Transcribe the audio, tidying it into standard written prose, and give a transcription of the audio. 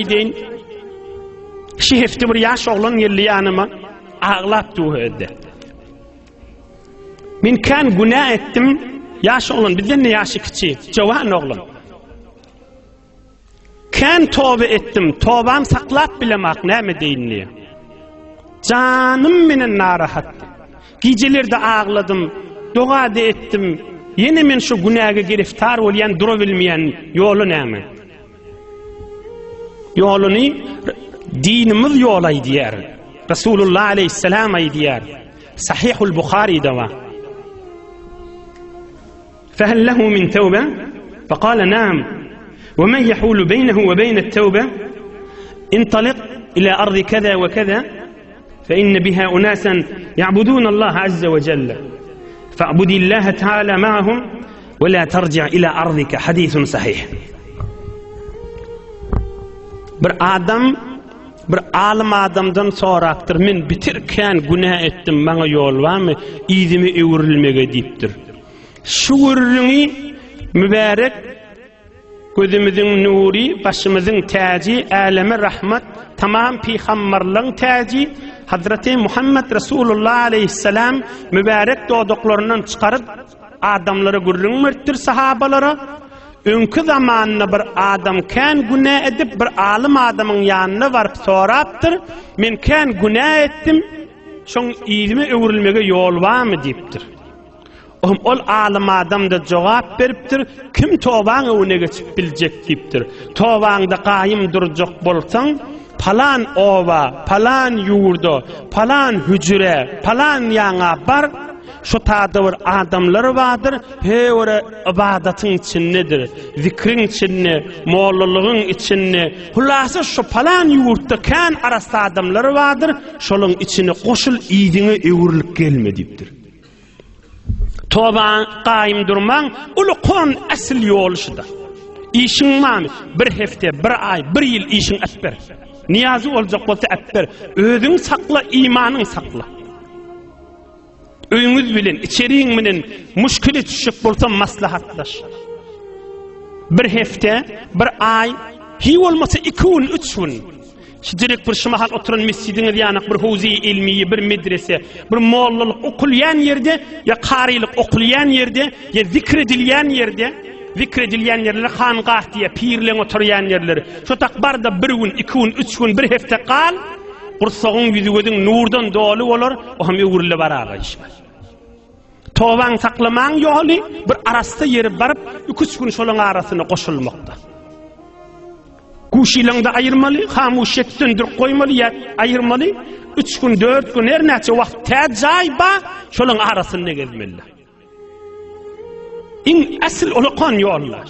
deyin. Şehifti bir yaş oğlan yerli yanıma ağlap duhödü. Min kan günah ettim. Yaş oğlan, bizden ne yaşı kiçi? Cavan oğlan. Kan tövbe ettim. Tövbam saklap bilemek näme deyinli. Canım menen narahattı. Gicelerde ağladım. Dua da ettim. Yine men şu günaha giriftar bolyan dura bilmeyen yolu näme? Yolunu dinimiz yolay diyer. Resulullah aleyhisselam ay diyer. Sahihul Bukhari dava. فهل له من توبة؟ فقال نعم. ومن يحول بينه وبين التوبة؟ انطلق إلى أرض كذا وكذا فإن بها أناسا يعبدون الله عز وجل فاعبد الله تعالى معهم ولا ترجع إلى أرضك. حديث صحيح. bir alim adamdan soraktır. Men bitirken günah ettim, bana yol var mı? İzimi öwrilmege deyiptir. Şu gurruni mübarek gözümüzün nuri, başımızın taci, aleme rahmet, tamam peygamberlerin taci Hazreti Muhammed Resulullah aleyhisselam mübarek doğduklarından çıkarıp adamlara gurrun merttir sahabalara. Önkü zamanına bir adam kan günah edip bir alim adamın yanına varıp soraptır. Men kan günah ettim, şoň izime öwrilmege yol var mı deyiptir. Ol alim adam da cevap beriptir. Kim tövbaňy öne geçip biljek deyiptir. Tövbaňda qaýym durjak bolsaň, palan ova, palan yurda, palan hücre, palan ýaňa bar. Şu taada bir adamlar vardır. He ora ibadatın içindedir. Zikrin içinde, mollalygyň içinde. Hulasa şu palan yurtda kan arasında adamlar vardır. Şolun içine koşul iýdiňe öwürlik gelme deyipdir. Tövbe qaýym durmaň, ulu Kur'an asl ýoluşyda. İşiň mamy bir hefte, bir ay, bir ýyl işiň etber. Niyazy boljak bolsa etber. Özüň sakla, imanyň sakla. Öňüz bilen, içeriň bilen müşkile düşüp bolsa maslahatlaş. Bir hefte, bir ay, hi bolmasa 2 gün, 3 gün. Direkt bir şumahal oturan mescidiniz ýanyk bir huzi ilmi, bir medrese, bir mollalyk okulýan ýerde, ya qarilik okulýan ýerde, ya zikredilýän ýerde, zikredilýän ýerler hangah diye pirleň oturýan ýerler. Şotak barda 1 gün, 2 gün, 3 gün, bir hefte qal, gursagyň ýüzüňiň nurdan dolu bolar, o hem öwürle baraga işler. Tövbaň saklamaň ýoly bir arasta ýere barıp 2-3 gün şolaň arasyna goşulmakda. Kuşilangda ayırmalı, hamuşet söndürüp koymalı, ya ayırmalı. 3 gün, 4 gün, her näçe wagt täjayba şolaň arasyna gezmeli. İn asl uluqan ýollar.